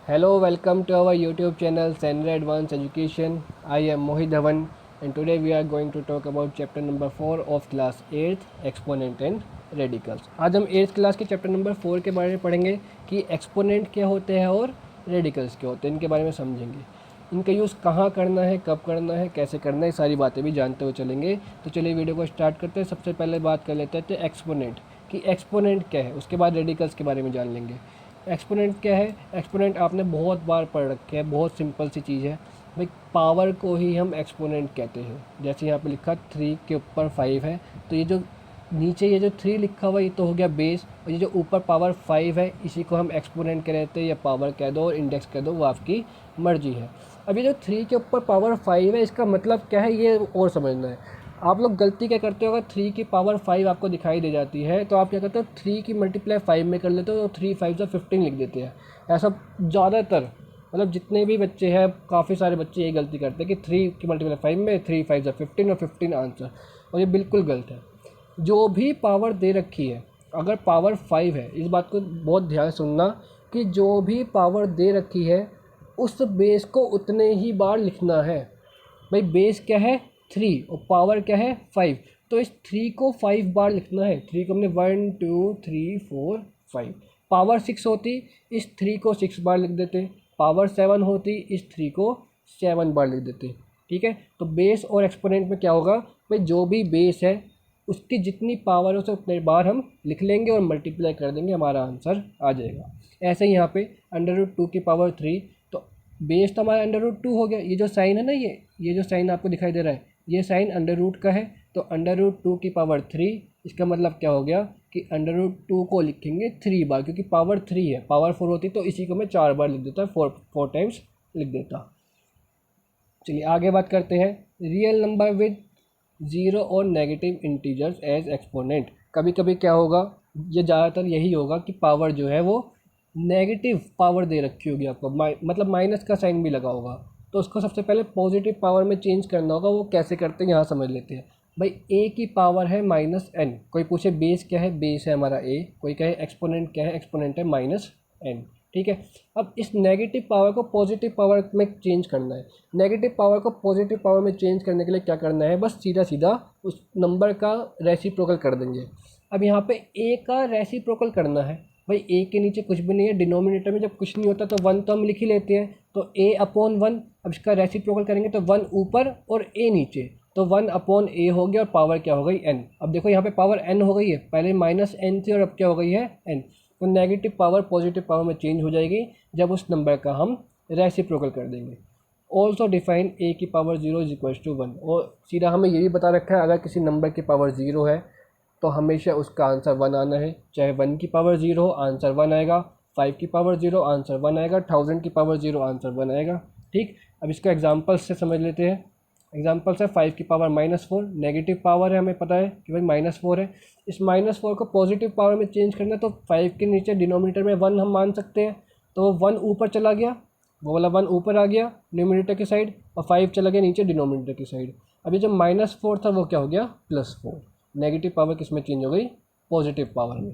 Hello, welcome to our YouTube channel Senra Advanced Education. I am Mohit Dhawan and today we are going to talk about chapter number 4 of class 8th exponent and radicals. आज हम 8th class के chapter number 4 के बारे में पढ़ेंगे कि exponent क्या होते हैं और रेडिकल्स क्या होते हैं, इनके बारे में समझेंगे। इनका यूज़ कहाँ करना है, कब करना है, कैसे करना है, सारी बातें भी जानते हुए चलेंगे। तो चलिए वीडियो को स्टार्ट करते हैं। सबसे पहले बात कर लेते हैं एक्सपोनेंट कि एक्सपोनेंट क्या है, उसके बाद रेडिकल्स के बारे में जान लेंगे। एक्सपोनेंट क्या है? एक्सपोनेंट आपने बहुत बार पढ़ रखे हैं, बहुत सिंपल सी चीज़ है भाई। पावर को ही हम एक्सपोनेंट कहते हैं। जैसे यहाँ पे लिखा 3 के ऊपर 5 है, तो ये जो नीचे ये जो 3 लिखा हुआ ये तो हो गया बेस, और ये जो ऊपर पावर 5 है इसी को हम एक्सपोनेंट कहते हैं, या पावर कह दो और इंडेक्स कह दो, वो आपकी मर्जी है। अब ये जो 3 के ऊपर पावर 5 है इसका मतलब क्या है ये और समझना है। आप लोग गलती क्या करते हो, अगर 3 की पावर 5 आपको दिखाई दे जाती है तो आप क्या करते हो, 3 की मल्टीप्लाई 5 में कर लेते हो, तो 3 5 15 लिख देते हैं। ऐसा ज़्यादातर मतलब जितने भी बच्चे हैं, काफ़ी सारे बच्चे यही गलती करते हैं कि 3 की मल्टीप्लाई 5 में 3 5 15 और 15 आंसर, और ये बिल्कुल गलत है। जो भी पावर दे रखी है, अगर पावर 5 है, इस बात को बहुत ध्यान से सुनना कि जो भी पावर दे रखी है उस बेस को उतने ही बार लिखना है। भाई बेस क्या है 3 और पावर क्या है 5, तो इस 3 को 5 बार लिखना है। 3 को हमने 1 2 3 4 5। पावर 6 होती इस 3 को 6 बार लिख देते। पावर 7 होती इस 3 को 7 बार लिख देते। ठीक है, तो बेस और एक्सपोनेंट में क्या होगा भाई, जो भी बेस है उसकी जितनी पावर है उसे उतने बार हम लिख लेंगे और मल्टीप्लाई कर देंगे, हमारा आंसर आ जाएगा। ऐसे ही यहाँ पे अंडर रूट 2 की पावर 3, तो बेस तो हमारा अंडर रूट 2 हो गया। ये जो साइन है ना, ये जो साइन आपको दिखाई दे रहा है, ये साइन अंडर रूट का है, तो अंडर रूट 2 की पावर 3, इसका मतलब क्या हो गया कि अंडर रूट 2 को लिखेंगे 3 बार, क्योंकि पावर 3 है। पावर 4 होती तो इसी को मैं 4 बार लिख देता, 4 टाइम्स लिख देता। चलिए आगे बात करते हैं रियल नंबर विद ज़ीरो और नेगेटिव इंटीजर्स एज एक्सपोनेंट। कभी कभी क्या होगा, ये ज़्यादातर यही होगा कि पावर जो है वो नेगेटिव पावर दे रखी होगी आपको, मतलब माइनस का साइन भी लगा होगा, तो उसको सबसे पहले पॉजिटिव पावर में चेंज करना होगा। वो कैसे करते हैं यहाँ समझ लेते हैं। भाई ए की पावर है -n, कोई पूछे बेस क्या है, बेस है हमारा ए, कोई कहे एक्सपोनेंट क्या है, एक्सपोनेंट है -n। ठीक है, अब इस नेगेटिव पावर को पॉजिटिव पावर में चेंज करना है। नेगेटिव पावर को पॉजिटिव पावर में चेंज करने के लिए क्या करना है, बस सीधा सीधा उस नंबर का रेसिप्रोकल कर देंगे। अब यहाँ पे ए का रेसिप्रोकल करना है। भाई ए के नीचे कुछ भी नहीं है, डिनोमिनेटर में जब कुछ नहीं होता तो 1 तो हम लिख ही लेते हैं, तो a/1। अब इसका रेसिप्रोकल करेंगे तो 1 ऊपर और a नीचे, तो 1/a हो गया और पावर क्या हो गई n। अब देखो यहाँ पे पावर n हो गई है, पहले -n थी और अब क्या हो गई है n। तो नेगेटिव पावर पॉजिटिव पावर में चेंज हो जाएगी जब उस नंबर का हम रेसिप्रोकल कर देंगे। ऑल्सो डिफाइन a की पावर 0 इज इक्वल टू 1, और सीधा हमें ये भी बता रखा है अगर किसी नंबर की पावर 0 है तो हमेशा उसका आंसर 1 आना है। चाहे 1 की पावर 0 हो आंसर 1 आएगा, 5 की पावर 0 आंसर 1 आएगा, 1000 की पावर 0 आंसर 1 आएगा। ठीक, अब इसको एग्जांपल से समझ लेते हैं। एग्जांपल से 5 की पावर -4 नेगेटिव पावर है, हमें पता है कि भाई -4 है। इस -4 को पॉजिटिव पावर में चेंज करना है, तो 5 के नीचे डिनोमिनेटर में 1 हम मान सकते हैं, तो 1 ऊपर चला गया, वो वाला 1 ऊपर आ गया न्यूमिनेटर की साइड, और 5 चला गया नीचे डिनोमिनेटर की साइड। अभी जो -4 था वो क्या हो गया +4। नेगेटिव पावर किस में चेंज हो गई, पॉजिटिव पावर में।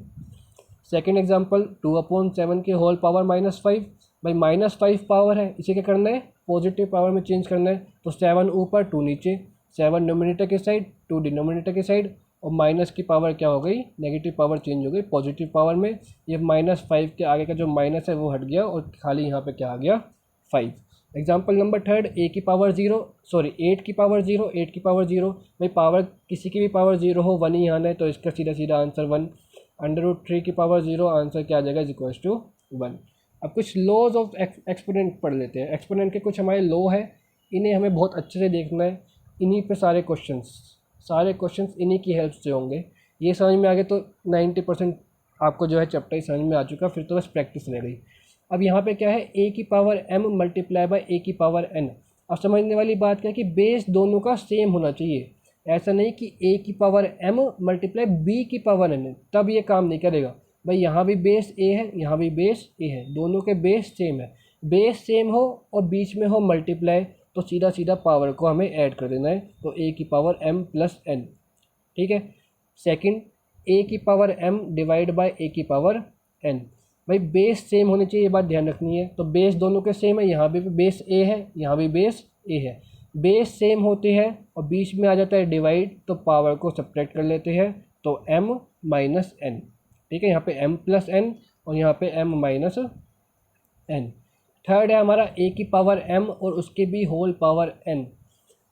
सेकेंड एग्जाम्पल 2/7 की होल पावर -5। भाई -5 पावर है, इसे क्या करना है, पॉजिटिव पावर में चेंज करना है, तो 7 ऊपर 2 नीचे, 7 न्यूमिनेटर की साइड 2 डिनोमिनेटर की साइड, और माइनस की पावर क्या हो गई, नेगेटिव पावर चेंज हो गई पॉजिटिव पावर में। ये -5 के आगे का जो माइनस है वो हट गया और खाली यहाँ पे क्या आ गया 5। एग्जाम्पल नंबर थर्ड, ए की पावर 0 सॉरी 8 की पावर 0, 8 की पावर 0। भाई पावर किसी की भी पावर 0 हो 1 ही आना है, तो इसका सीधा सीधा आंसर 1। अंडर रूट 3 की पावर 0 आंसर क्या आ जाएगा इज इक्वल टू 1। अब कुछ लॉज ऑफ एक्सपोनेंट पढ़ लेते हैं। एक्सपोनेंट के कुछ हमारे लॉ है, इन्हें हमें बहुत अच्छे से देखना है। इन्हीं पे सारे क्वेश्चंस इन्हीं की हेल्प से होंगे। ये समझ में आ गए तो 90% आपको जो है चैप्टर ही समझ में आ चुका, फिर तो बस प्रैक्टिस रह गई। अब यहाँ पे क्या है, a की power m multiply by a की पावर n। अब समझने वाली बात क्या है कि बेस दोनों का सेम होना चाहिए। ऐसा नहीं कि a की पावर m मल्टीप्लाई b की पावर n है, तब ये काम नहीं करेगा। भाई यहाँ भी बेस a है, यहाँ भी बेस a है, दोनों के बेस सेम है। बेस सेम हो और बीच में हो मल्टीप्लाई, तो सीधा सीधा पावर को हमें ऐड कर देना है, तो a की पावर m प्लस n। ठीक है। सेकंड, a की power m divide by a की पावर n। भाई बेस सेम होनी चाहिए, ये बात ध्यान रखनी है। तो बेस दोनों के सेम है, यहाँ भी बेस ए है, यहाँ भी बेस ए है। बेस सेम होते हैं और बीच में आ जाता है डिवाइड, तो पावर को सब्ट्रैक्ट कर लेते हैं, तो m माइनस एन। ठीक है, यहाँ पे m प्लस एन और यहाँ पे m माइनस एन। थर्ड है हमारा a की पावर m और उसके भी होल पावर n।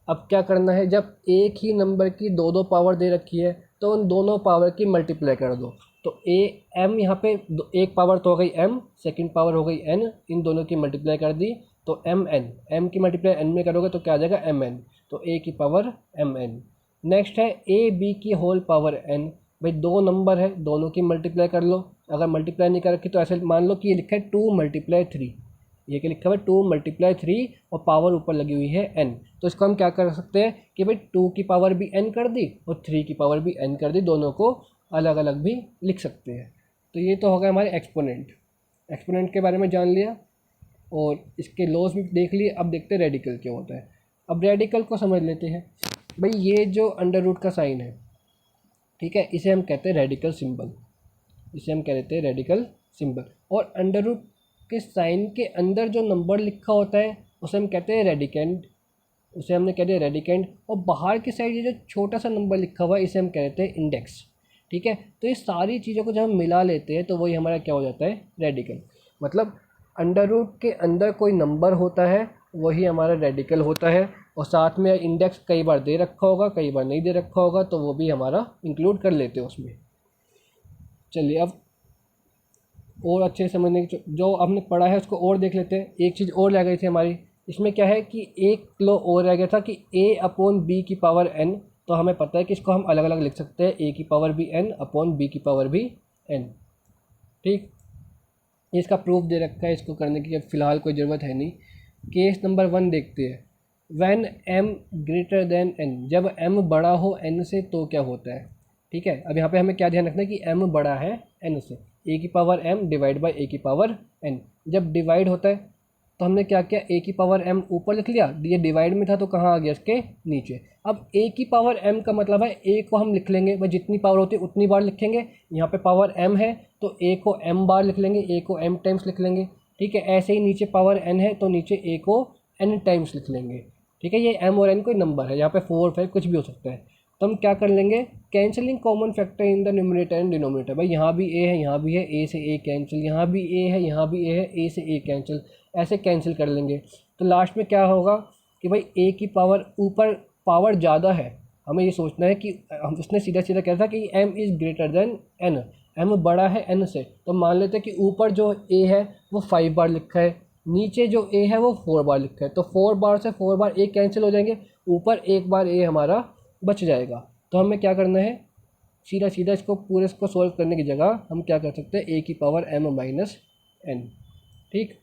अब क्या करना है, जब एक ही नंबर की दो दो पावर दे रखी है तो उन दोनों पावर की मल्टीप्लाई कर दो। तो ए एम यहाँ पे एक पावर तो हो गई m, सेकंड पावर हो गई n, इन दोनों की मल्टीप्लाई कर दी तो एम एन। एम की मल्टीप्लाई n में करोगे तो क्या आ जाएगा एम एन, तो a की पावर एम एन। नेक्स्ट है a b की होल पावर n। भाई दो नंबर है, दोनों की मल्टीप्लाई कर लो। अगर मल्टीप्लाई नहीं कर रखी तो ऐसे मान लो कि ये लिखा है 2 मल्टीप्लाई 3, ये क्या लिखा हुआ है 2 मल्टीप्लाई 3 और पावर ऊपर लगी हुई है n। तो इसको हम क्या कर सकते हैं कि भाई 2 की पावर भी n कर दी और 3 की पावर भी n कर दी, दोनों को अलग अलग भी लिख सकते हैं। तो ये तो हो गया हमारे एक्सपोनेंट। एक्सपोनेंट के बारे में जान लिया और इसके लॉज भी देख लिए। अब देखते हैं रेडिकल क्या होता है। अब रेडिकल को समझ लेते हैं। भाई ये जो अंडर रूट का साइन है, ठीक है, इसे हम कहते हैं रेडिकल सिंबल, इसे हम कह देते हैं रेडिकल सिंबल। और अंडर रूट के साइन के अंदर जो नंबर लिखा होता है उसे हम कहते हैं रेडिकेंड, उसे हमने कह दिया रेडिकेंड। और बाहर की साइड ये जो छोटा सा नंबर लिखा हुआ है इसे हम कहते हैं इंडेक्स। ठीक है, तो ये सारी चीज़ों को जब हम मिला लेते हैं तो वही हमारा क्या हो जाता है, रेडिकल। मतलब अंडर रूट के अंदर कोई नंबर होता है वही हमारा रेडिकल होता है, और साथ में इंडेक्स कई बार दे रखा होगा कई बार नहीं दे रखा होगा, तो वो भी हमारा इंक्लूड कर लेते हैं उसमें। चलिए अब और अच्छे से समझने की जो हमने पढ़ा है उसको और देख लेते हैं। एक चीज़ और रह गई थी हमारी, इसमें क्या है कि एक लॉ और रह गया था कि a अपॉन बी की पावर n। तो हमें पता है कि इसको हम अलग अलग लिख सकते हैं, a की पावर भी n अपॉन बी की पावर भी n। ठीक, इसका प्रूफ दे रखा है, इसको करने की अब फ़िलहाल कोई ज़रूरत है नहीं। केस नंबर 1 देखते हैं। When m greater than n, जब m बड़ा हो n से तो क्या होता है। ठीक है, अब यहाँ पे हमें क्या ध्यान रखना है कि m बड़ा है n से, a की power m divide by a की पावर n। जब डिवाइड होता है तो हमने क्या किया, a की पावर m ऊपर लिख लिया, ये डिवाइड में था तो कहाँ आ गया, इसके नीचे। अब a की पावर m का मतलब है a को हम लिख लेंगे, भाई जितनी पावर होती है उतनी बार लिखेंगे। यहाँ पे पावर m है तो a को m बार लिख लेंगे, a को m टाइम्स लिख लेंगे। ठीक है, ऐसे ही नीचे पावर n है तो नीचे a को n टाइम्स लिख लेंगे। ठीक है, ये m और n कोई नंबर है, यहाँ पे 4 5 कुछ भी हो सकता है। तो हम क्या कर लेंगे, cancelling common factor in the numerator and denominator. भाई यहाँ भी a है यहाँ भी है, a से a कैंसिल, यहाँ भी a है यहाँ भी a है, a से a कैंसिल, ऐसे कैंसिल कर लेंगे। तो लास्ट में क्या होगा कि भाई a की पावर ऊपर पावर ज़्यादा है, हमें ये सोचना है कि हम उसने सीधा सीधा कहा था कि m is greater than n, m बड़ा है n से। तो मान लेते हैं कि ऊपर जो a है वो 5 बार लिखा है, नीचे जो a है वो 4 बार लिखा है, तो 4 बार से 4 बार a कैंसिल हो जाएंगे, ऊपर एक बार a हमारा बच जाएगा। तो हमें क्या करना है, सीधा सीधा इसको पूरे इसको सोल्व करने की जगह हम क्या कर सकते हैं, a की पावर m माइनस n। ठीक,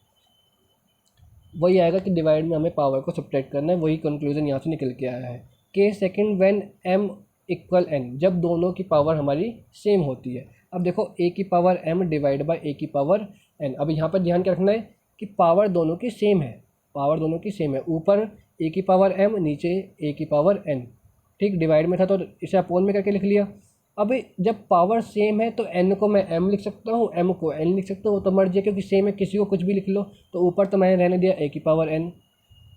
वही आएगा कि डिवाइड में हमें पावर को सब्ट्रैक्ट करना है, वही कंक्लूजन यहाँ से निकल के आया है। Case second, when m equal n, जब दोनों की पावर हमारी सेम होती है। अब देखो a की power m divide by a की पावर n। अब यहाँ पर ध्यान क्या रखना है कि पावर दोनों की सेम है, पावर दोनों की सेम है, ऊपर a की पावर m नीचे a की पावर n। ठीक, डिवाइड में था तो इसे अपोन में करके लिख लिया। अब जब पावर सेम है तो n को मैं m लिख सकता हूँ, m को n लिख सकता हूँ, तो मर्जी है क्योंकि सेम है, किसी को कुछ भी लिख लो। तो ऊपर तो मैंने रहने दिया a की पावर n,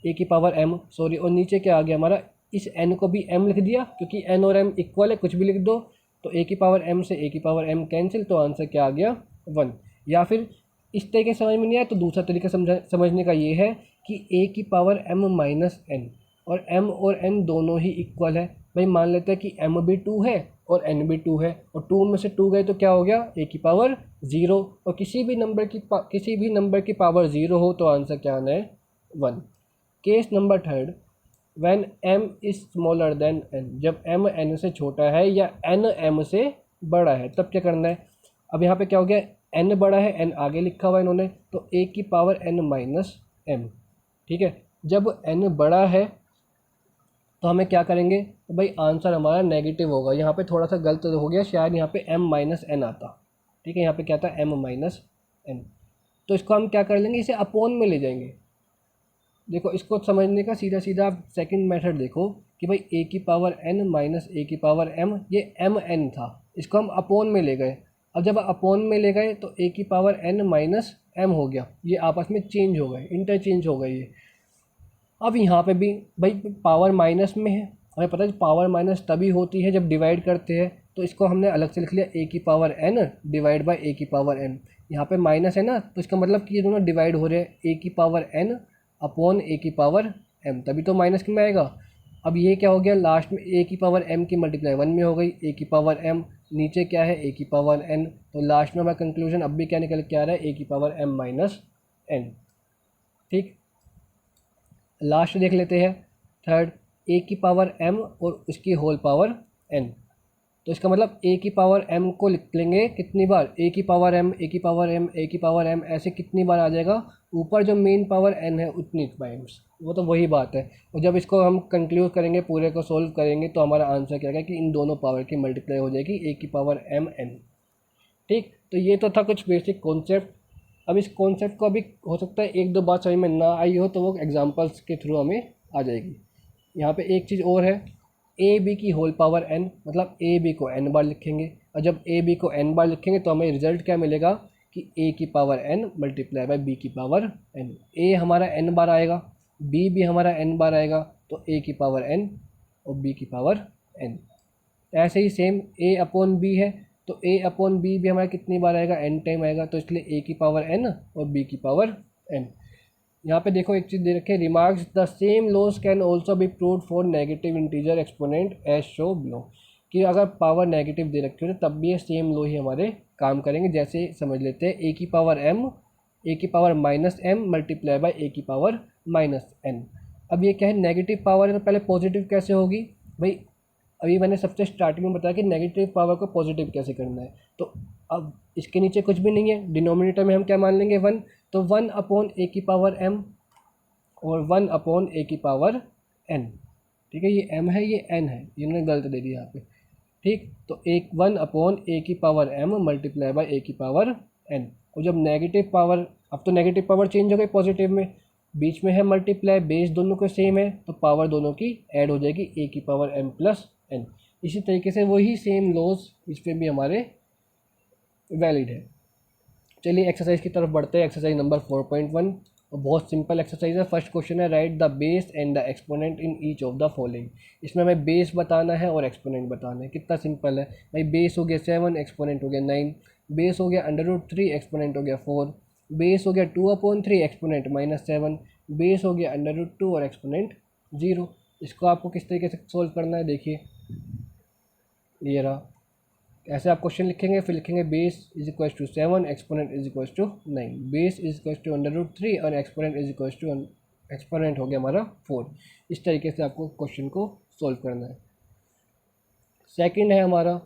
a की पावर m सॉरी, और नीचे क्या आ गया हमारा, इस n को भी m लिख दिया क्योंकि n और m इक्वल है, कुछ भी लिख दो। तो a की पावर m से a की पावर m कैंसिल, तो आंसर क्या आ गया 1। या फिर इस तरीके समझ में नहीं आया तो दूसरा तरीका समझने का ये है कि a की पावर m माइनस n, और m और n दोनों ही इक्वल है। भाई मान लेते हैं कि m भी 2 है और n भी 2 है, और 2 में से 2 गए तो क्या हो गया, a की पावर 0। और किसी भी नंबर की पावर 0 हो तो आंसर क्या आना है, 1। Case number third, when m is smaller than n, जब m n से छोटा है या n m से बड़ा है तब क्या करना है। अब यहाँ पे क्या हो गया, n बड़ा है, n आगे लिखा हुआ है इन्होंने, तो a की पावर n माइनस m। ठीक है, जब n बड़ा है तो हमें क्या करेंगे, तो भाई आंसर हमारा नेगेटिव होगा। यहाँ पे थोड़ा सा गलत हो गया, शायद यहाँ पे m माइनस एन आता। ठीक है, यहाँ पे क्या था, m माइनस एन। तो इसको हम क्या कर लेंगे, इसे अपोन में ले जाएंगे। देखो इसको समझने का सीधा सीधा आप सेकंड मेथड देखो कि भाई a की पावर n माइनस a की पावर m, ये m n था, इसको हम अपोन में ले गए। अब जब अपॉन में ले गए तो ए की पावर n माइनस m हो गया, ये आपस में चेंज हो गए, इंटरचेंज हो गए ये। अब यहाँ पे भी भाई पावर माइनस में है, हमें पता है पावर माइनस तभी होती है जब डिवाइड करते हैं, तो इसको हमने अलग से लिख लिया ए की power n divide by a की पावर n। यहाँ पे माइनस है ना, तो इसका मतलब कि ये दोनों डिवाइड हो रहे हैं, ए की पावर n अपॉन ए की पावर m, तभी तो माइनस में आएगा। अब ये क्या हो गया, लास्ट में ए की पावर m की मल्टीप्लाई 1 में हो गई, ए की पावर m, नीचे क्या है ए की पावर n, तो लास्ट में हमारा कंक्लूजन अब भी क्या निकल के आ रहा है, ए की पावर m माइनस n। ठीक, लास्ट देख लेते हैं थर्ड, ए की पावर m और उसकी होल पावर n। तो इसका मतलब ए की पावर m को लिख लेंगे कितनी बार, ए की पावर m, ए की पावर m, ए की पावर m, ऐसे कितनी बार आ जाएगा, ऊपर जो मेन पावर n है उतनी टाइम्स, वो तो वही बात है। और जब इसको हम कंक्लूड करेंगे, पूरे को सोल्व करेंगे, तो हमारा आंसर क्या है कि इन दोनों पावर की मल्टीप्लाई हो जाएगी ए की पावर m n। ठीक, तो ये तो था कुछ बेसिक कॉन्सेप्ट। अब इस कॉन्सेप्ट को अभी हो सकता है एक दो बात समझ में ना आई हो, तो वो एग्जांपल्स के थ्रू हमें आ जाएगी। यहाँ पे एक चीज़ और है, ए बी की होल पावर n, मतलब ए बी को n बार लिखेंगे, और जब ए बी को n बार लिखेंगे तो हमें रिजल्ट क्या मिलेगा कि a की power n multiply by b की पावर n। a हमारा n बार आएगा, b भी हमारा n बार आएगा, तो a की पावर n और b की पावर n। ऐसे ही सेम a अपॉन b है, तो a अपॉन b भी हमारा कितनी बार आएगा, n टाइम आएगा, तो इसलिए a की पावर n और b की पावर n। यहाँ पे देखो एक चीज़ दे रखे, remarks the same laws can also be proved for negative integer exponent as show below, कि अगर पावर नेगेटिव दे रखी हो तो तब भी ये सेम लॉ ही हमारे काम करेंगे। जैसे समझ लेते हैं, ए की पावर m, ए की power minus m multiply by a की पावर माइनस n। अब ये क्या है, नेगेटिव पावर है तो पहले पॉजिटिव कैसे होगी भाई, अभी मैंने सबसे स्टार्टिंग में बताया कि नेगेटिव पावर को पॉजिटिव कैसे करना है। तो अब इसके नीचे कुछ भी नहीं है, डिनोमिनेटर में हम क्या मान लेंगे 1, तो 1 अपॉन ए की पावर m और 1 अपॉन ए की पावर n। ठीक है, ये m है ये n है, इन्होंने गलत दे दिया यहाँ पे। ठीक, तो एक 1 अपॉन ए की power m multiply by a की पावर n। और जब नेगेटिव पावर, अब तो नेगेटिव पावर चेंज हो गई पॉजिटिव में, बीच में है मल्टीप्लाई, बेस दोनों को सेम है, तो पावर दोनों की ऐड हो जाएगी ए की पावर m प्लस n। इसी तरीके से वही सेम लॉज इस पर भी हमारे वैलिड है। चलिए एक्सरसाइज की तरफ बढ़ते हैं, एक्सरसाइज नंबर 4.1, और बहुत सिंपल एक्सरसाइज है। फर्स्ट क्वेश्चन है, right the base and the exponent in each of the following. इसमें हमें बेस बताना है और एक्सपोनेंट बताना है। कितना सिंपल है भाई, बेस हो गया 7, एक्सपोनेंट हो गया 9, बेस हो गया √3, एक्सपोनेंट हो गया 4, बेस हो गया 2/3, एक्सपोनेंट -7, बेस हो गया √2 और एक्सपोनेंट 0। इसको आपको किस तरीके से सोल्व करना है, देखिए ये रहा, ऐसे आप क्वेश्चन लिखेंगे, फिर लिखेंगे base is equal to 7, exponent is equal to 9, base is equal to √3 और exponent is equal to, exponent हो गया हमारा 4। इस तरीके से आपको क्वेश्चन को सोल्व करना है। सेकंड है हमारा,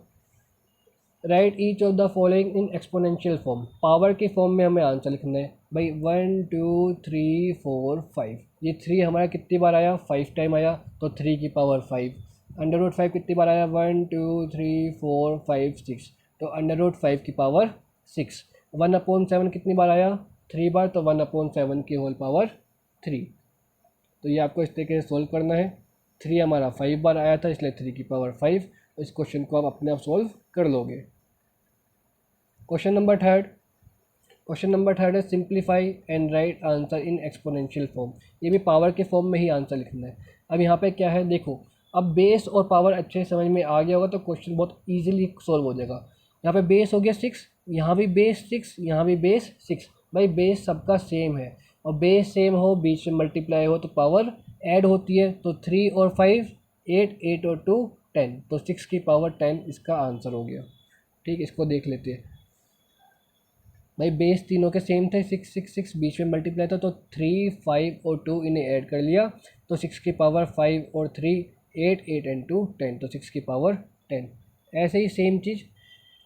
right each of the following in exponential form. Power के फॉर्म में हमें आंसर लिखना है भाई, 1 2 3 4 5, ये 3 हमारा कितनी बार आया, 5 टाइम आया, तो 3 की पावर 5। √5 कितनी बार आया, 1 2 3 4 5 6, तो √5 की पावर 6। 1/7 कितनी बार आया, 3 बार, तो 1/7 की होल पावर 3। तो ये आपको इस तरीके से सोल्व करना है। 3 हमारा 5 बार आया था, इसलिए 3 की पावर 5। इस क्वेश्चन को आप अपने आप सोल्व कर लोगे। क्वेश्चन नंबर थर्ड है, simplify and right answer in exponential form. ये भी पावर के फॉर्म में ही आंसर लिखना है। अब यहाँ पे क्या है, देखो अब बेस और पावर अच्छे समझ में आ गया होगा तो क्वेश्चन बहुत इजीली सॉल्व हो जाएगा। यहाँ पे बेस हो गया 6, यहाँ भी बेस 6, यहाँ भी बेस 6। भाई बेस सबका सेम है, और बेस सेम हो, बीच में मल्टीप्लाई हो तो पावर ऐड होती है, तो 3 और 5 8, 8 और 2 10, तो 6 की पावर 10 इसका आंसर हो गया। ठीक, इसको देख लेते हैं भाई, बेस तीनों के सेम थे, 6 6 6, बीच में मल्टीप्लाई था, तो 3 5 और 2 इन्हें ऐड कर लिया, तो 6 की पावर 5 और 3 8, 8 एंड 2 10, तो 6 की पावर 10। ऐसे ही सेम चीज़,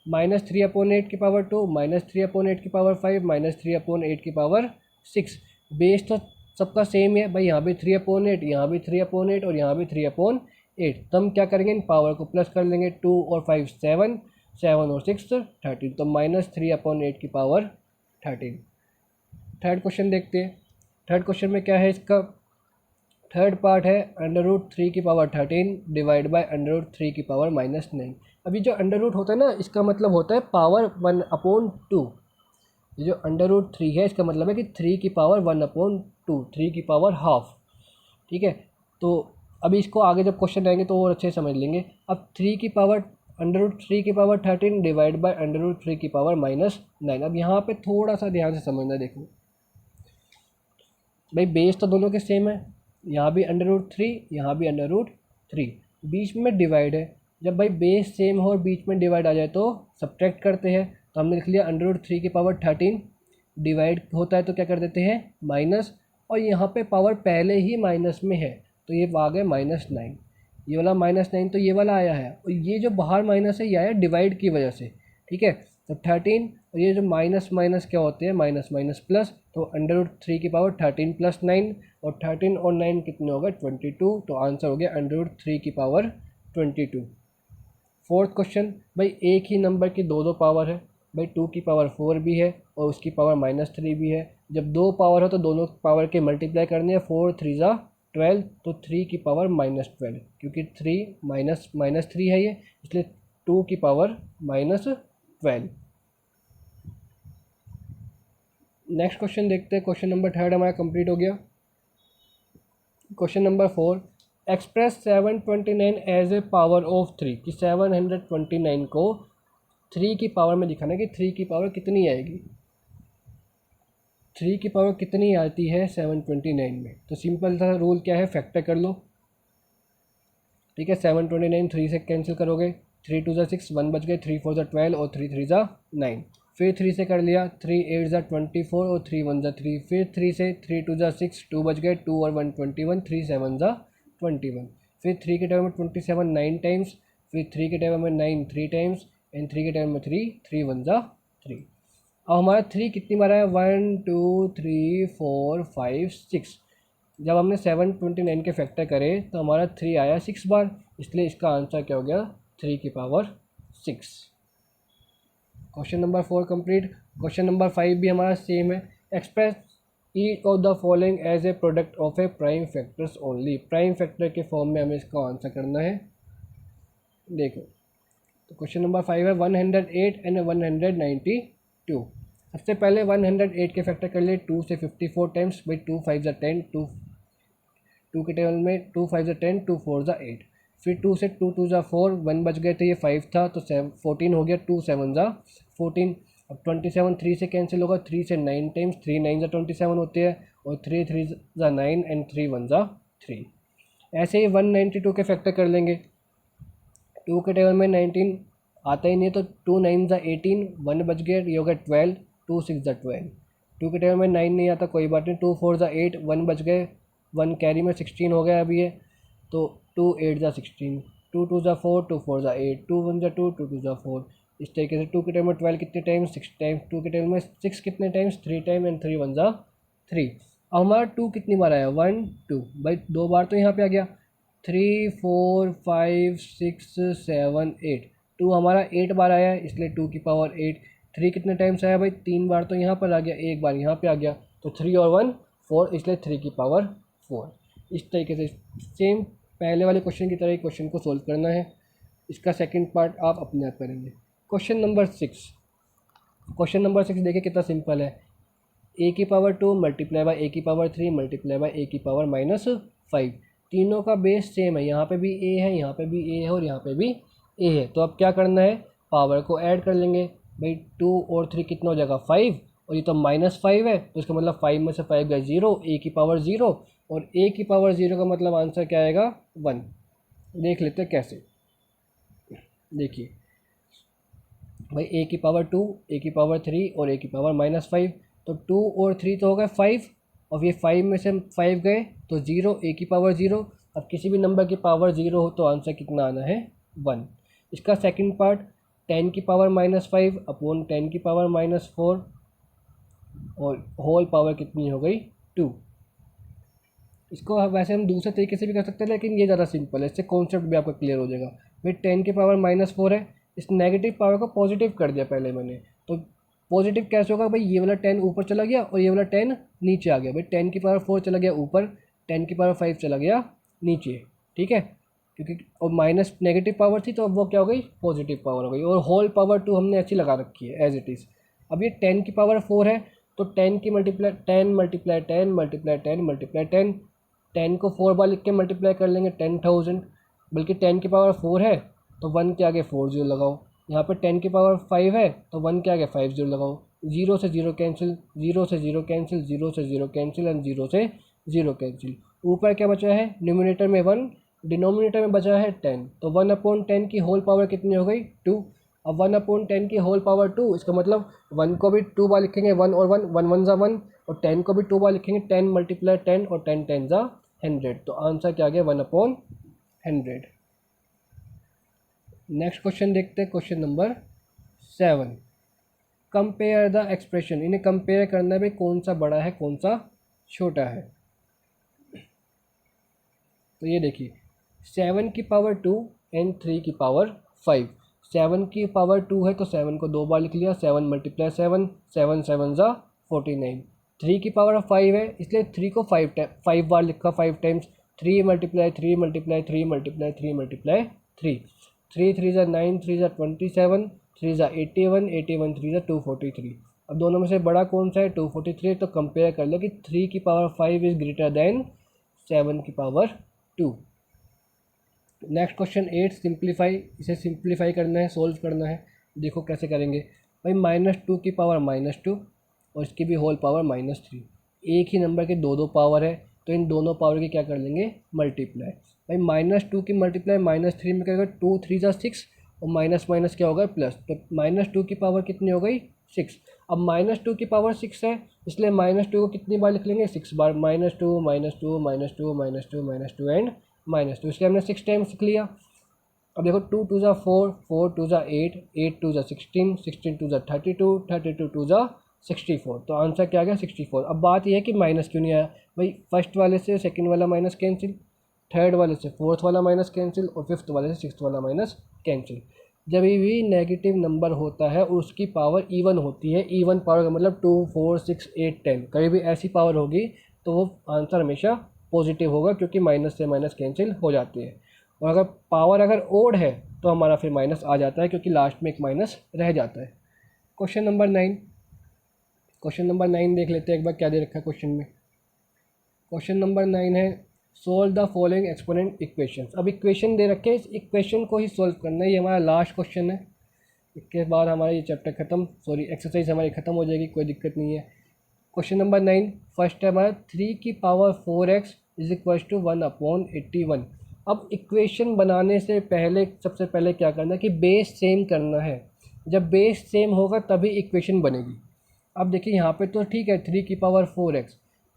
-3/8 की पावर 2, -3/8 की पावर 5, -3/8 की पावर 6। बेस तो सबका सेम है भाई, यहाँ भी 3/8, यहाँ भी 3/8 और यहाँ भी 3/8। तो हम क्या करेंगे, इन पावर को प्लस कर लेंगे, 2 और 5 7, 7 और 6 13, तो -3/8 की पावर 13। थर्ड क्वेश्चन देखते हैं। थर्ड क्वेश्चन में क्या है इसका, थर्ड पार्ट है √3⁻13 डिवाइड बाय √3⁻−9। अभी जो अंडर रूट होता है ना, इसका मतलब होता है पावर 1/2। ये जो √3 है इसका मतलब है कि 3⁻1/2, 3⁻½ ठीक है। तो अभी इसको आगे जब क्वेश्चन आएंगे तो और अच्छे से समझ लेंगे। अब √3⁻13 डिवाइड बाय √3⁻−9। अब यहाँ पे थोड़ा सा ध्यान से समझना। देखो भाई बेस तो दोनों के सेम है, यहाँ भी √3 यहाँ भी √3, बीच में डिवाइड है। जब भाई बेस सेम हो और बीच में डिवाइड आ जाए तो सब्ट्रैक्ट करते हैं। तो हमने लिख लिया √3⁻13 डिवाइड होता है तो क्या कर देते हैं माइनस, और यहाँ पे पावर पहले ही माइनस में है तो ये आ गया -9। ये वाला -9 तो ये वाला आया है, और ये जो बाहर माइनस है ये आया डिवाइड की वजह से, ठीक है। तो 13 और ये जो माइनस माइनस क्या होते हैं, माइनस माइनस प्लस, तो √3⁻13 + 9, और 13 और 9 कितने हो गए 22। तो आंसर हो गया √3⁻22। फोर्थ क्वेश्चन, भाई एक ही नंबर की दो पावर है, भाई 2 की पावर 4 भी है और उसकी पावर -3 भी है। जब दो पावर हो तो दोनों पावर के मल्टीप्लाई करने हैं, 4 3 ज़ा 12, तो 3 की पावर -12, क्योंकि 3 -3 है ये, इसलिए 2 की पावर -12। नेक्स्ट क्वेश्चन देखते हैं। क्वेश्चन नंबर 3 हमारा कंप्लीट हो गया। Question number 4, express 729 as a power of 3, कि 729 को 3 की पावर में दिखाना है कि 3 की पावर कितनी आएगी, 3 की पावर कितनी आती है 729 में। तो सिंपल सा रूल क्या है, फैक्टर कर लो, ठीक है। 729 3 से कैंसिल करोगे, 3 2 ज़ा 6, 1 बच गए, 3 4 ज़ा 12 और 3 3 ज़ा 9। फिर 3 से कर लिया, 3 8 ज़ा 24 और 3 1 ज़ा 3। फिर 3 से 3 2 ज़ा 6, 2 बच गए, 2 और 1 21, 3 7 ज़ा 21। फिर 3 के टाइम में 27 9 टाइम्स, फिर 3 के टाइम में 9 3 टाइम्स, एंड 3 के टाइम में 3 3 1 ज़ा 3। अब हमारा 3 कितनी बार आया, 1 2 3 4 5 6। जब हमने 729 के फैक्टर करे तो हमारा 3 आया 6 बार, इसलिए इसका आंसर क्या हो गया 3 की power 6। Question number 4 complete. Question number 5 भी हमारा सेम है। Express each of the following as a product of a prime factors only. Prime factor के फॉर्म में हमें इसका आंसर करना है। देखो तो क्वेश्चन नंबर 5 है 108 एंड 192। सबसे पहले 108 के फैक्टर कर लिए 2 से 54 टाइम्स, भाई 2 5 ज़ा 10, 2 के टेबल में 2 5 ज़ा 10, 2 4 ज़ा 8। फिर 2 से 2 2 ज़ा 4, 1 बच गए थे, ये 5 था तो 14 हो गया, 2 7 ज़ा 14। अब 27 3 से कैंसिल होगा, 3 से 9 टाइम्स, 3 9 ज़ा 27 होते हैं, और 3 3 ज़ा 9 एंड 3 1 ज़ा 3। ऐसे ही 192 के फैक्टर कर लेंगे। 2 के टेबल में 19 आता ही नहीं, तो 2 9 ज़ा 18, 1 बच गया, ये हो गया 12, 2 6 ज़ा 12। 2 के टेबल में 9 नहीं आता, कोई बात नहीं, 2 4 ज़ा 8, 1 बच गए, 1 कैरी में 16 हो गया अभी ये, तो 2 8 ज़ा 16, 2 2 ज़ा 4, 2 4 ज़ा 8, 2 1 ज़ा 2, 2 2 ज़ा 4। इस तरीके से 2 के टेबल में 12 कितने टाइम्स 6 टाइम्स, 2 के टेबल में 6 कितने टाइम्स 3 टाइम, एंड 3 1 ज़ा 3। अब हमारा 2 कितनी बार आया 1 2, भाई 2 बार तो यहाँ पे आ गया, 3 4 5 6 7 8, 2 हमारा 8 बार आया है, इसलिए 2 की पावर 8। 3 कितने टाइम्स आया भाई 3 बार तो यहाँ पर आ गया, 1 बार यहाँ पे आ गया, तो 3 और 1 4, इसलिए 3 की पावर 4। इस तरीके से सेम पहले वाले क्वेश्चन की तरह ही क्वेश्चन को सोल्व करना है। इसका सेकंड पार्ट आप अपने आप करेंगे। Question number 6। क्वेश्चन नंबर 6 देखिए कितना सिंपल है। a की पावर 2 मल्टीप्लाई बाई a की पावर 3 मल्टीप्लाई बाई a की पावर -5। तीनों का बेस सेम है, यहाँ पे भी a है, यहाँ पे भी a है और यहाँ पे भी a है। तो अब क्या करना है, पावर को ऐड कर लेंगे। भाई 2 और 3 कितना हो जाएगा 5, और ये तो -5 है, तो इसका मतलब 5 में से 5 गए 0, a की पावर 0, और a की पावर 0 का मतलब आंसर क्या आएगा 1। देख लेते हैं कैसे। देखिए भाई a की पावर 2, a की पावर 3 और a की पावर -5, तो 2 और 3 तो हो गए 5, और ये 5 में से 5 गए तो 0, a की पावर 0। अब किसी भी नंबर की पावर 0 हो तो आंसर कितना आना है 1। इसका सेकंड पार्ट 10 की पावर -5 अपॉन 10 की पावर -4, और होल पावर कितनी हो गई 2। इसको वैसे हम दूसरे तरीके से भी कर सकते हैं, लेकिन ये ज़्यादा सिंपल है, इससे कॉन्सेप्ट भी आपका क्लियर हो जाएगा। भाई 10 की पावर -4 है, इस नेगेटिव पावर को पॉजिटिव कर दिया पहले मैंने, तो पॉजिटिव कैसे होगा, भाई ये वाला 10 ऊपर चला गया और ये वाला 10 नीचे आ गया। भाई 10 की पावर 4 चला गया ऊपर, 10⁵ चला गया नीचे, ठीक है, क्योंकि और माइनस नेगेटिव पावर थी तो अब वो क्या हो गई, पॉजिटिव पावर हो गई। और होल पावर 2 हमने ऐसी लगा रखी है एज इट इज़। अब ये 10⁴ है तो 10 की मल्टीप्लाई 10 मल्टीप्लाई 10 मल्टीप्लाई 10 मल्टीप्लाई 10, 10 को 4 बार लिख के मल्टीप्लाई कर लेंगे 10,000, बल्कि 10⁴ है तो 1 के आगे 4 जीरो लगाओ। यहाँ पे 10⁵ है तो 1 के आगे 5 जीरो लगाओ। 0 से 0 कैंसिल, 0 से 0 कैंसिल, 0 से 0 कैंसिल एंड 0 से 0 कैंसिल। ऊपर क्या बचा है, न्यूमिनेटर में 1, डिनोमिनेटर में बचा है 10, तो 1/10 की होल पावर कितनी हो गई, 2। अब 1/10 की होल पावर 2, इसका मतलब 1 को भी 2 बार लिखेंगे, 1 और 1, 1 1 ज़ा 1, और 10 को भी 2 बार लिखेंगे, 10 मल्टीप्लाई 10 और 10 10 ज़ा 100। तो आंसर क्या आ गया, 1/100। नेक्स्ट क्वेश्चन देखते हैं, question number 7। Compare the expression, इन्हें कंपेयर करना भी कौन सा बड़ा है कौन सा छोटा है। तो ये देखिए 7 की पावर 2 एंड 3 की पावर 5। 7 की पावर 2 है तो 7 को 2 बार लिख लिया, 7 मल्टीप्लाई 7, 7 7 ज़ा 49। 3 की पावर 5 है इसलिए 3 को 5 बार लिखा, 5 times, 3 multiply 3 multiply 3 multiply 3 multiply 3, 3 3 ज़ा 9, 3 ज़ा 27, 3 ज़ा 81, 81 3 ज़ा 243। अब दोनों में से बड़ा कौन सा है, 243। तो कंपेयर कर लो कि 3 की पावर 5 इज़ ग्रेटर देन 7 की पावर 2। Next question 8, simplify. इसे सिंप्लीफाई करना है, सोल्व करना है। देखो कैसे करेंगे भाई, -2 की पावर -2 और इसकी भी होल पावर -3। एक ही नंबर के दो पावर है तो इन दोनों पावर की क्या कर लेंगे, मल्टीप्लाई। भाई -2 की मल्टीप्लाई -3 में क्या होगा, 2 3 ज़ा 6 और माइनस माइनस क्या होगा, प्लस। तो -2 की पावर कितनी हो गई, 6। अब -2 की पावर 6 है इसलिए -2 को कितनी बार लिख लेंगे, 6 बार, -2 -2 -2 -2 -2 एंड -2, इसलिए हमने 6 टाइम्स लिख लिया। अब देखो 2 2 ज़ा 4, 4 2 ज़ा 8, 8 2 ज़ा 16, 16 2 ज़ा 32, 32 2 ज़ा 64। तो आंसर क्या आ गया, 64। अब बात यह है कि माइनस क्यों नहीं आया भाई, फर्स्ट वाले से सेकंड वाला माइनस कैंसिल, थर्ड वाले से फोर्थ वाला माइनस कैंसिल और फिफ्थ वाले से सिक्स्थ वाला माइनस कैंसिल। जब भी नेगेटिव नंबर होता है और उसकी पावर इवन होती है, इवन पावर का मतलब 2 4 6 8 10, कभी भी ऐसी पावर होगी तो वो आंसर हमेशा पॉजिटिव होगा, क्योंकि माइनस से माइनस कैंसिल हो जाती है। और अगर पावर अगर ओड है तो हमारा फिर माइनस आ जाता है, क्योंकि लास्ट में एक माइनस रह जाता है। क्वेश्चन नंबर 9, क्वेश्चन नंबर 9 देख लेते हैं एक बार क्या दे रखा है क्वेश्चन में। क्वेश्चन नंबर 9 है, solve the following exponent equations. अब इक्वेशन दे रखे हैं, इस इक्वेशन को ही सोल्व करना है, ये हमारा लास्ट क्वेश्चन है। इसके बाद हमारा ये चैप्टर खत्म, सॉरी एक्सरसाइज हमारी खत्म हो जाएगी, कोई दिक्कत नहीं है। क्वेश्चन नंबर 9 फर्स्ट है हमारा, 3 की power 4x is equal to 1/81। अब इक्वेशन बनाने से पहले सबसे पहले क्या करना है कि बेस सेम करना है। जब बेस सेम होगा तभी इक्वेशन बनेगी। अब देखिए यहाँ पे तो ठीक है 3 की पावर 4x,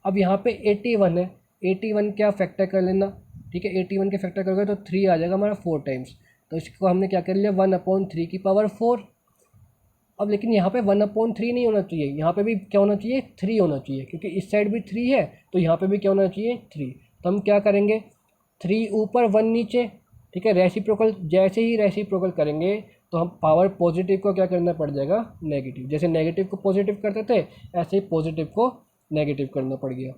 अब यहाँ पे 81 है, 81 क्या फैक्टर कर लेना, ठीक है, 81 के फैक्टर करोगे तो 3 आ जाएगा हमारा 4 टाइम्स। तो इसको हमने क्या कर लिया, 1/3 की पावर 4। अब लेकिन यहाँ पे 1/3 नहीं होना चाहिए, यहाँ पे भी क्या होना चाहिए, 3 होना चाहिए, क्योंकि इस साइड भी 3 है तो यहाँ पे भी क्या होना चाहिए, 3। तो हम क्या करेंगे, 3 ऊपर 1 नीचे, ठीक है, रेसिप्रोकल। जैसे ही रेसिप्रोकल करेंगे तो हम पावर पॉजिटिव को क्या करना पड़ जाएगा, नेगेटिव। जैसे नेगेटिव को पॉजिटिव करते थे ऐसे ही पॉजिटिव को नेगेटिव करना पड़ गया।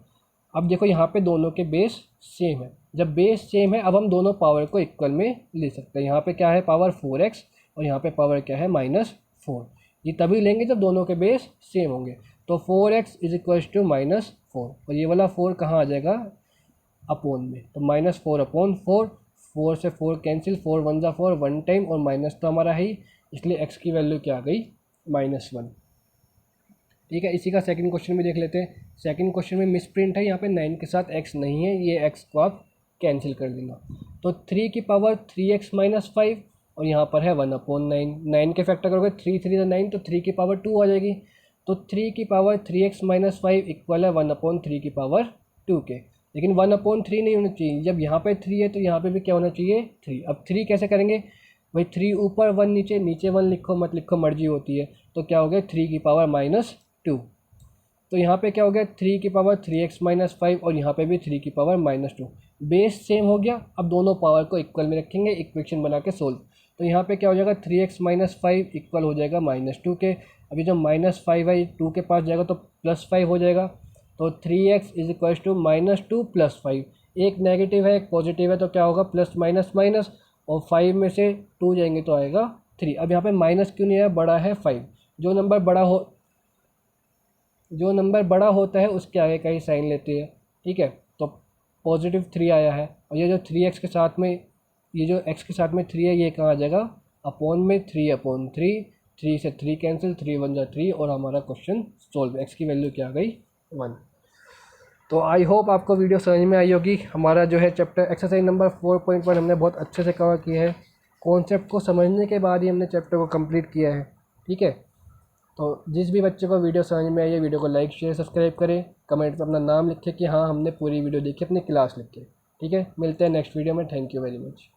अब देखो यहाँ पे दोनों के बेस सेम है, जब बेस सेम है अब हम दोनों पावर को इक्वल में ले सकते हैं। यहाँ पे क्या है, पावर 4x और यहाँ पे पावर क्या है, -4। ये तभी लेंगे जब दोनों के बेस सेम होंगे। तो 4x इज इक्वल टू -4, और ये वाला 4 कहाँ आ जाएगा, अपोन में। तो -4/4, 4 से 4 कैंसिल, 4 1 ज़ा 4, 1 टाइम, और माइनस तो हमारा है ही, इसलिए x की वैल्यू क्या आ गई, -1। ठीक है, इसी का सेकंड क्वेश्चन भी देख लेते हैं। सेकंड क्वेश्चन में मिस प्रिंट है, यहाँ पे 9 के साथ x नहीं है, ये x को आप कैंसिल कर देना। तो 3 की पावर 3x - 5 और यहाँ पर है 1/9। 9 के फैक्टर करोगे 3 3 ज़ा 9, तो 3 की पावर 2 आ जाएगी। तो 3 की पावर 3x - 5 इक्वल है 1/3 की पावर 2 के। लेकिन 1/3 नहीं होना चाहिए, जब यहाँ पे 3 है तो यहाँ पे भी क्या होना चाहिए, 3। अब 3 कैसे करेंगे भाई, 3 ऊपर 1 नीचे, नीचे 1 लिखो मत लिखो मर्जी होती है। तो क्या हो गया, 3 की पावर -2। तो यहाँ पे क्या हो गया, 3 की पावर 3x - 5 और यहाँ पे भी 3 की पावर -2। बेस सेम हो गया, अब दोनों पावर को इक्वल में रखेंगे, इक्वेशन बना के सोल्व। तो यहाँ पे क्या हो जाएगा, 3x - 5 इक्वल हो जाएगा -2 के। अभी जो -5 है 2 के पास जाएगा तो +5 हो जाएगा। तो 3x इज इक्वल टू -2 + 5, एक नेगेटिव है एक पॉजिटिव है, तो क्या होगा प्लस माइनस माइनस, और 5 में से 2 जाएंगे तो आएगा 3। अब यहाँ पे माइनस क्यों नहीं आया, बड़ा है 5, जो नंबर बड़ा होता है उसके आगे का ही साइन लेते हैं, ठीक है। तो +3 आया है, और ये जो 3x के साथ में, ये जो x के साथ में 3 है, ये कहाँ आ जाएगा अपॉन में 3/3, 3 से 3 कैंसिल, 3 × 1 = 3, और हमारा क्वेश्चन सॉल्व। x की वैल्यू क्या आ गई 1। तो आई होप आपको वीडियो समझ में आई होगी। हमारा जो है चैप्टर एक्सरसाइज नंबर 4.1 हमने बहुत अच्छे से कवर किया है, कॉन्सेप्ट को समझने के बाद ही हमने चैप्टर को कंप्लीट किया है, ठीक है। तो जिस भी बच्चे को वीडियो समझ में आई है, वीडियो को लाइक शेयर सब्सक्राइब करें, कमेंट में अपना नाम लिखें कि हाँ हमने पूरी वीडियो देखी, अपनी क्लास लिखें, ठीक है। मिलते हैं नेक्स्ट वीडियो में। Thank you very much.